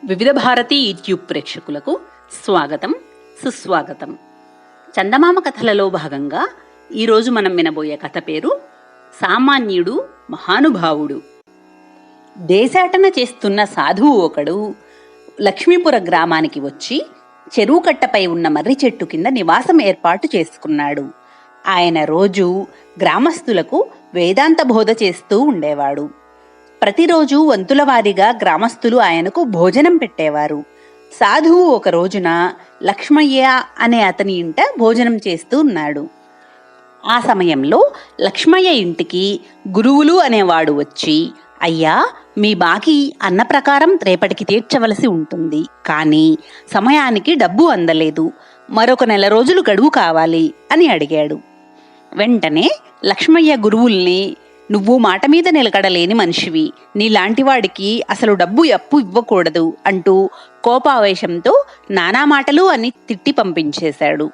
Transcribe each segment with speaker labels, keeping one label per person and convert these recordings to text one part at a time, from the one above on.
Speaker 1: వివిధ భారతి యూట్యూబ్ ప్రేక్షకులకు స్వాగతం, సుస్వాగతం. చందమామ కథలలో భాగంగా ఈరోజు మనం వినబోయే కథ పేరు సామాన్యుడు మహానుభావుడు. దేశాటన చేస్తున్న సాధువు ఒకడు లక్ష్మీపుర గ్రామానికి వచ్చి చెరువు కట్టపై ఉన్న మర్రి చెట్టు కింద నివాసం ఏర్పాటు చేసుకున్నాడు. ఆయన రోజు గ్రామస్తులకు వేదాంత బోధ చేస్తూ ఉండేవాడు. ప్రతిరోజు వంతుల వారీగా గ్రామస్తులు ఆయనకు భోజనం పెట్టేవారు. సాధువు ఒక రోజున లక్ష్మయ్య అనే అతని ఇంట భోజనం చేస్తూ ఉన్నాడు. ఆ సమయంలో లక్ష్మయ్య ఇంటికి గురువులు అనేవాడు వచ్చి, అయ్యా, మీ బాకీ అన్న ప్రకారం రేపటికి తీర్చవలసి ఉంటుంది, కానీ సమయానికి డబ్బు అందలేదు, మరొక నెల రోజులు గడువు కావాలి అని అడిగాడు. వెంటనే లక్ష్మయ్య గురువుల్ని, నువ్వు మాట మీద నిలకడలేని మనిషివి, నీలాంటి వాడికి అసలు డబ్బు అప్పు ఇవ్వకూడదు అంటూ కోపావేశంతో నానా మాటలు అని తిట్టి పంపించేశాడు.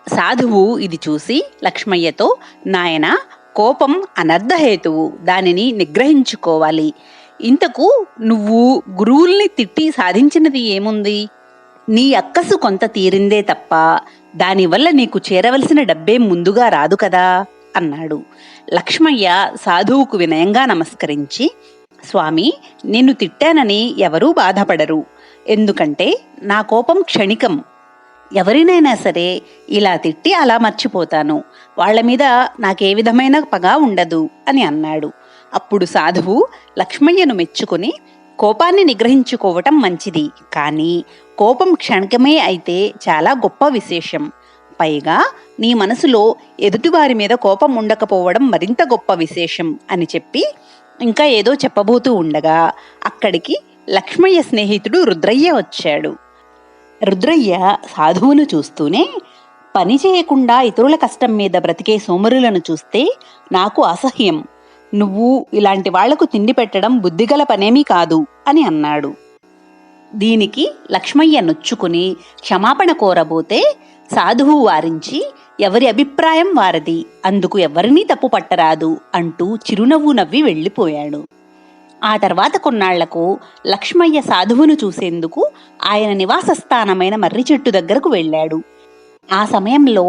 Speaker 1: సాధువు ఇది చూసి లక్ష్మయ్యతో, నాయనా, కోపం అనర్థహేతువు, దానిని నిగ్రహించుకోవాలి. ఇంతకు నువ్వు గురువుల్ని తిట్టి సాధించినది ఏముంది? నీ అక్కసు కొంత తీరిందే తప్ప దానివల్ల నీకు చేరవలసిన డబ్బేం ముందుగా రాదు కదా అన్నాడు. లక్ష్మయ్య సాధువుకు వినయంగా నమస్కరించి, స్వామి, నిన్ను తిట్టానని ఎవరూ బాధపడరు, ఎందుకంటే నా కోపం క్షణికం. ఎవరినైనా సరే ఇలా తిట్టి అలా మర్చిపోతాను, వాళ్ల మీద నాకే విధమైన పగ ఉండదు అని అన్నాడు. అప్పుడు సాధువు లక్ష్మయ్యను మెచ్చుకుని, కోపాన్ని నిగ్రహించుకోవటం మంచిది, కానీ కోపం క్షణికమే అయితే చాలా గొప్ప విశేషం. పైగా నీ మనసులో ఎదుటివారి మీద కోపం ఉండకపోవడం మరింత గొప్ప విశేషం అని చెప్పి ఇంకా ఏదో చెప్పబోతూ ఉండగా అక్కడికి లక్ష్మయ్య స్నేహితుడు రుద్రయ్య వచ్చాడు. రుద్రయ్య సాధువును చూస్తూనే, పని చేయకుండా ఇతరుల కష్టం మీద బ్రతికే సోమరులను చూస్తే నాకు అసహ్యం. నువ్వు ఇలాంటి వాళ్లకు తిండి పెట్టడం బుద్ధిగల పనేమీ కాదు అని అన్నాడు. దీనికి లక్ష్మయ్య నొచ్చుకుని క్షమాపణ కోరబోతే సాధువు వారించి, ఎవరి అభిప్రాయం వారిది, అందుకు ఎవరినీ తప్పు పట్టరాదు అంటూ చిరునవ్వు నవ్వి వెళ్ళిపోయాడు. ఆ తర్వాత కొన్నాళ్లకు లక్ష్మయ్య సాధువును చూసేందుకు ఆయన నివాస స్థానమైన మర్రి చెట్టు దగ్గరకు వెళ్ళాడు. ఆ సమయంలో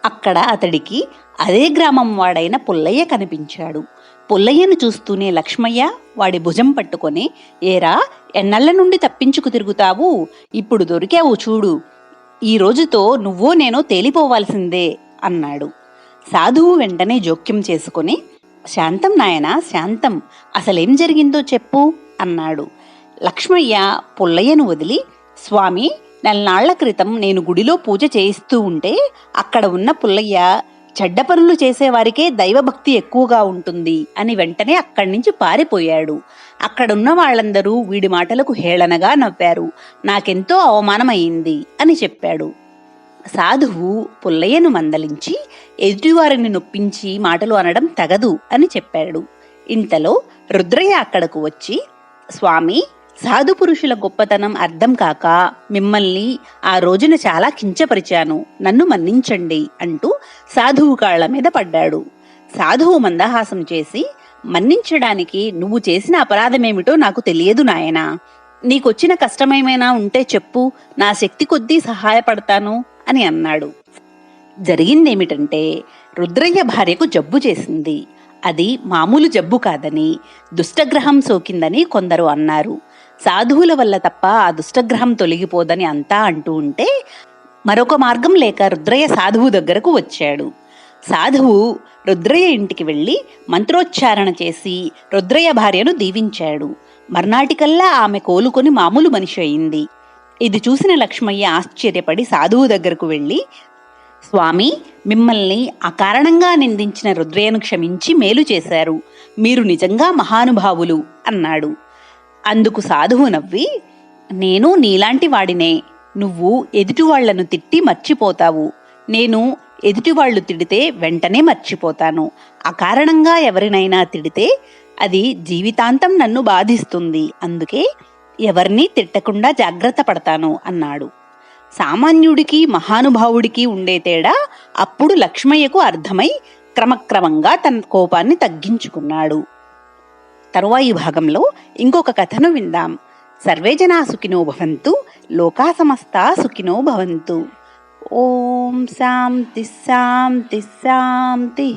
Speaker 1: అక్కడ అతడికి అదే గ్రామం వాడైన పుల్లయ్య కనిపించాడు. పుల్లయ్యను చూస్తూనే లక్ష్మయ్య వాడి భుజం పట్టుకొని, ఏరా, ఎన్నెళ్ల నుండి తప్పించుకు తిరుగుతావు, ఇప్పుడు దొరికావు చూడు, ఈ రోజుతో నువ్వో నేనో తేలిపోవాల్సిందే అన్నాడు. సాధువు వెంటనే జోక్యం చేసుకుని, శాంతం నాయనా, శాంతం, అసలేం జరిగిందో చెప్పు అన్నాడు. లక్ష్మయ్య పుల్లయ్యను వదిలి, స్వామి, నెలనాళ్ల క్రితం నేను గుడిలో పూజ చేయిస్తూ ఉంటే అక్కడ ఉన్న పుల్లయ్య, చెడ్డ పనులు చేసేవారికే దైవభక్తి ఎక్కువగా ఉంటుంది అని వెంటనే అక్కడి నుంచి పారిపోయాడు. అక్కడున్న వాళ్ళందరూ వీడి మాటలకు హేళనగా నవ్వారు. నాకెంతో అవమానమైంది అని చెప్పాడు. సాధువు పుల్లయ్యను మందలించి, ఎదుటివారిని నొప్పించి మాటలు అనడం తగదు అని చెప్పాడు. ఇంతలో రుద్రయ్య అక్కడకు వచ్చి, స్వామి, సాధు పురుషుల గొప్పతనం అర్థం కాక మిమ్మల్ని ఆ రోజున చాలా కించపరిచాను, నన్ను మన్నించండి అంటూ సాధువు కాళ్ల మీద పడ్డాడు. సాధువు మందహాసం చేసి, మన్నించడానికి నువ్వు చేసిన అపరాధమేమిటో నాకు తెలియదు నాయనా, నీకొచ్చిన కష్టమేమైనా ఉంటే చెప్పు, నా శక్తి కొద్దీ సహాయపడతాను అని అన్నాడు. జరిగిందేమిటంటే, రుద్రయ్య భార్యకు జబ్బు చేసింది. అది మామూలు జబ్బు కాదని, దుష్టగ్రహం సోకిందని కొందరు అన్నారు. సాధువుల వల్ల తప్ప ఆ దుష్టగ్రహం తొలగిపోదని అంతా అంటూ ఉంటే మరొక మార్గం లేక రుద్రయ్య సాధువు దగ్గరకు వచ్చాడు. సాధువు రుద్రయ్య ఇంటికి వెళ్ళి మంత్రోచ్చారణ చేసి రుద్రయ్య భార్యను దీవించాడు. మర్నాటికల్లా ఆమె కోలుకొని మామూలు మనిషి అయింది. ఇది చూసిన లక్ష్మయ్య ఆశ్చర్యపడి సాధువు దగ్గరకు వెళ్ళి, స్వామి, మిమ్మల్ని అకారణంగా నిందించిన రుద్రయ్యను క్షమించి మేలు చేశారు, మీరు నిజంగా మహానుభావులు అన్నాడు. అందుకు సాధువు నవ్వి, నేను నీలాంటి వాడినే, నువ్వు ఎదుటివాళ్లను తిట్టి మర్చిపోతావు, నేను ఎదుటివాళ్లు తిడితే వెంటనే మర్చిపోతాను, అకారణంగా ఎవరినైనా తిడితే అది జీవితాంతం నన్ను బాధిస్తుంది, అందుకే ఎవరినీ తిట్టకుండా జాగ్రత్త పడతాను అన్నాడు. సామాన్యుడికి మహానుభావుడికి ఉండే తేడా అప్పుడు లక్ష్మయ్యకు అర్థమై క్రమక్రమంగా తన కోపాన్ని తగ్గించుకున్నాడు. తరువాయి భాగంలో ఇంకొక కథను విందాం. సర్వే జనా సుఖినో భవంతు, లోకా సమస్తా సుఖినో భవంతు. ఓం శాంతి శాంతి శాంతి.